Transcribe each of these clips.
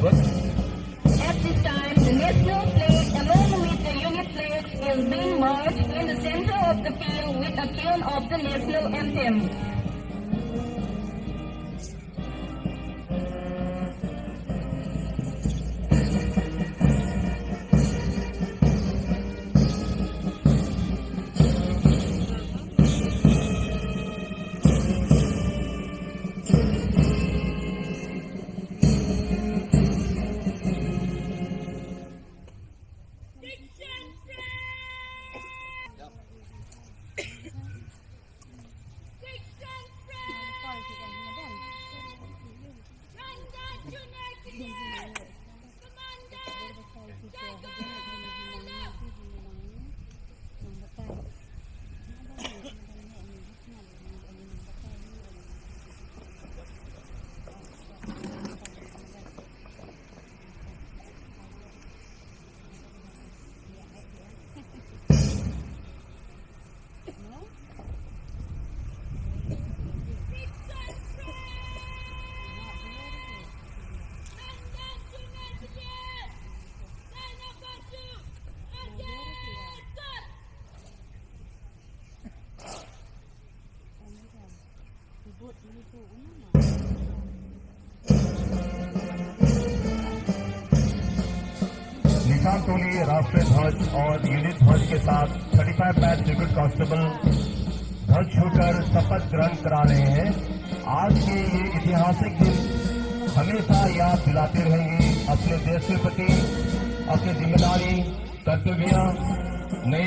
Good. At this time, the national flag along with the unit flag is being marched in the center of the field with a tune of the national anthem. निशान टोली राष्ट्रीय ध्वज और unit ध्वज के साथ 35 batch civil constable ध्वज छूकर शपथ ग्रहण करा रहे हैं। आज के ये ऐतिहासिक दिन हमेशा याद दिलाते रहेंगे अपने देश के प्रति अपनी जिम्मेदारी, कर्तव्य, नए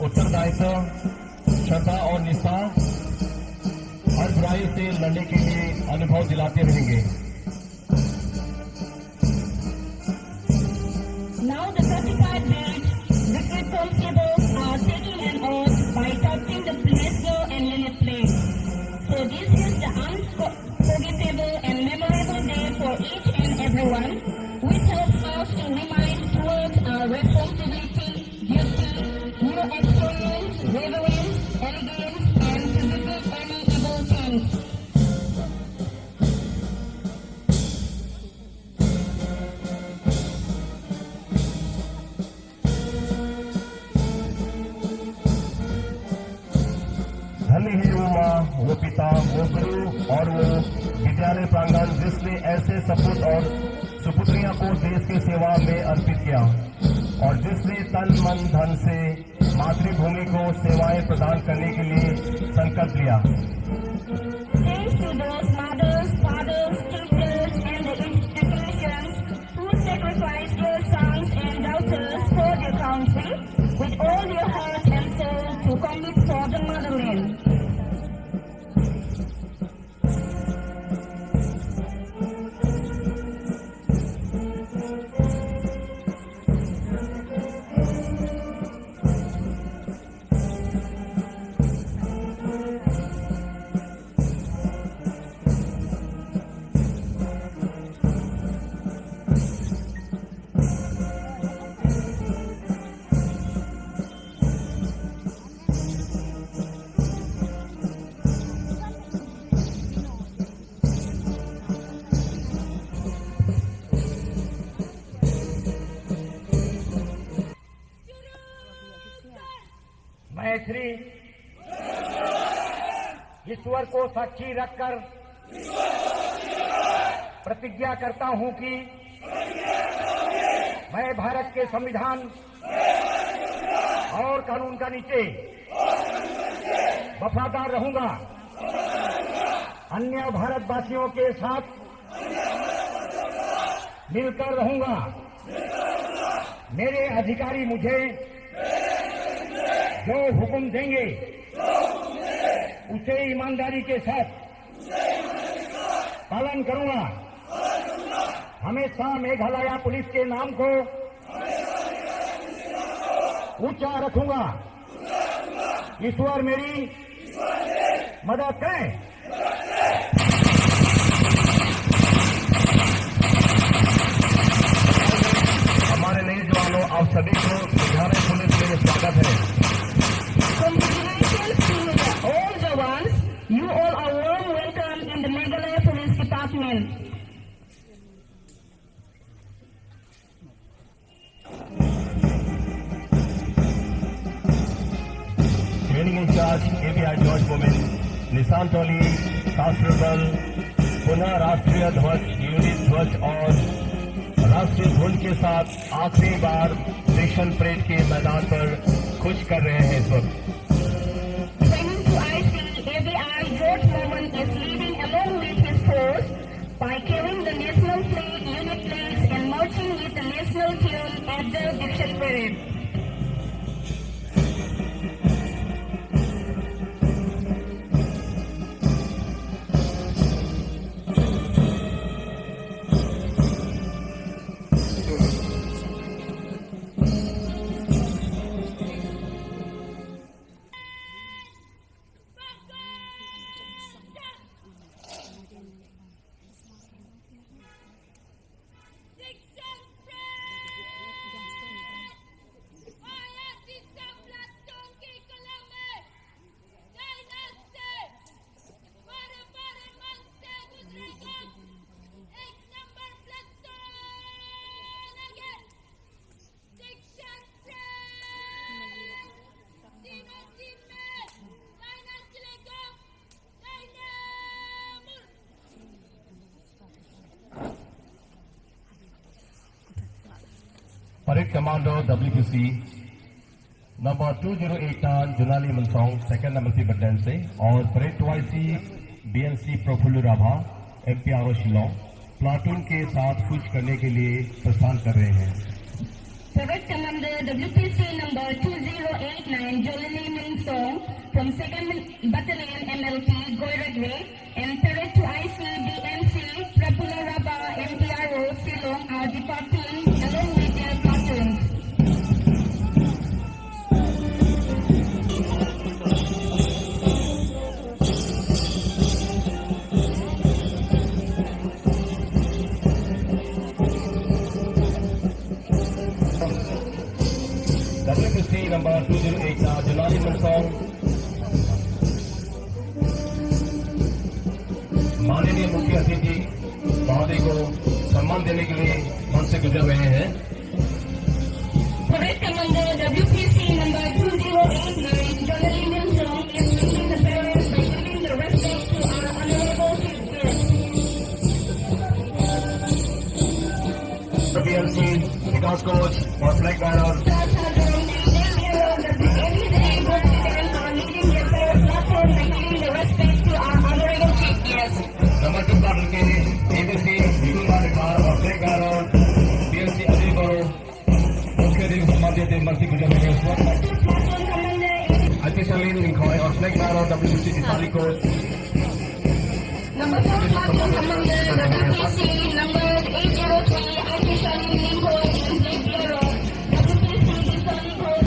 उत्तरदायित्व, श्रद्धा और निष्ठा, हर बुराई से लड़ने के लिए अनुभव दिलाते रहेंगे। Now the 35BATCH recruit constables are taking an oath by touching the national and unit flag. So this is the unforgettable and memorable day for each and everyone, which helps us to remind towards our responsibility, duty, new experience, reverence, elegance, and to defeat any evil things. धन्य है वो माँ, वो पिता, वो गुरु और वो विद्यालय प्रांगण जिसने ऐसे सपूत और सुपुत्रियां को देश की सेवा में अर्पित किया और जिसने तन मन धन से मातृभूमि को सेवाएं प्रदान करने के लिए संकल्प लिया। Thanks to those mothers, fathers, teachers, and the institutions who sacrificed their sons and daughters for their country with all their heart and soul to commit for the motherland. मैं श्री ईश्वर को साक्षी रखकर प्रतिज्ञा करता हूं कि मैं भारत के संविधान और कानून का नीचे वफादार रहूंगा, अन्य भारतवासियों के साथ मिलकर रहूंगा। मेरे अधिकारी मुझे जो हुक्म देंगे उसे ईमानदारी के साथ पालन करूंगा। हमेशा मेघालय पुलिस के नाम को ऊंचा रखूंगा। ईश्वर मेरी मदद करें। हमारे नए जवानों, आप सभी को मेघालय पुलिस में स्वागत है। Congratulations to all Jawans. You all are warm welcome in the Meghalaya Police Department. Training incharge ABI George women Nishant टोली कांस्टेबल पुनः राष्ट्रीय ध्वज यूनिट ध्वज और राष्ट्रीय धुन के साथ आखिरी बार सेशन परेड के मैदान पर खुश कर रहे हैं इस वक्त। Training to IC, ABI George Moman is leading along with his force by carrying the national flag, unit flags and marching with the national tune at the Dikshan Parade. Parade Commando WPC number 2089 Junali Mansong, second MLP Battalion से और Parade 2IC BNC Prafulla Rabha MPRO Shillong platoon के साथ कूच करने के लिए प्रस्थान कर रहे हैं। Parade Commander WPC number 2089 Jolini Minsong from 2nd Battalion MLP Goragre and Parade 2IC BNC Prabhupada Rabba MPRO Silong are departing along with their platoons. WPC number 208 Junali Mansong माननीय मुख्य अतिथि महोदय को सम्मान देने के लिए मंच से गुजर रहे हैं। Parade Commander WPC number 2089 Jolini Minsong is leading the parade by giving the respect to our honorable chief guest. BNC Vikas coach और फ्लैग बैनर नंबर 2 प्लाटून के ABC विकास और फ्लैग बैनर BNC अलीगढ़ मुख्य अतिथि सम्मान देते मंत्री गुजर रहे हैं। Officially Lincoln और flag banner WPC Dishali coach Number 4 Platoon Commander WPC number 803 officially Lincoln and Flag Bearer WPC Disaly Coach.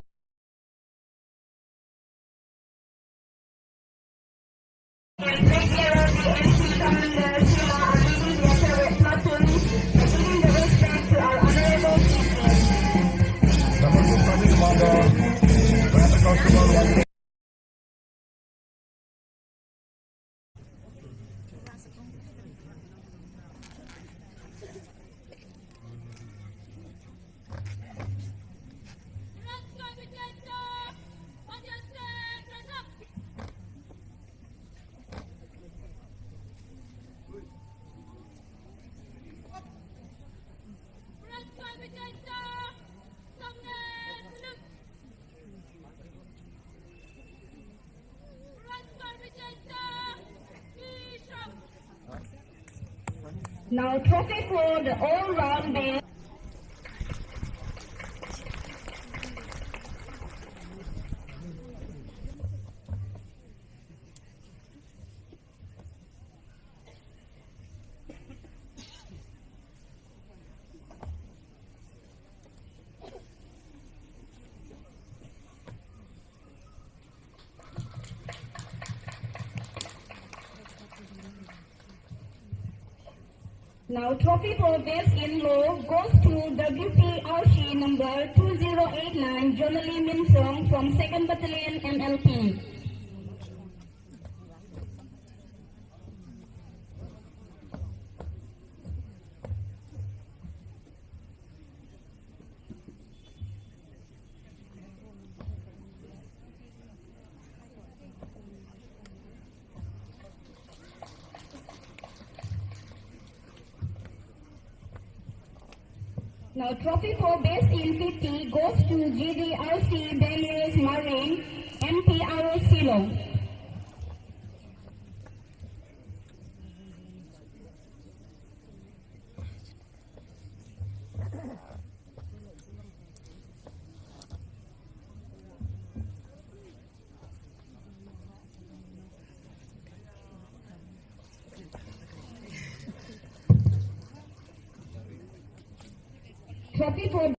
And Flag Bearer BNC Commander Sheila are leading their favorite platoon by giving the respect to our honorable chief guest. Number 2 Service Commander Private Constable 1 Now trophy for the all-round band. Now trophy for best in law goes to WP Aushi number 2089 Jonali Minsong from 2nd Battalion MLP. Now, trophy for best in 50 goes to GDRC Daniels Marine, MPRO Silo. Trophy for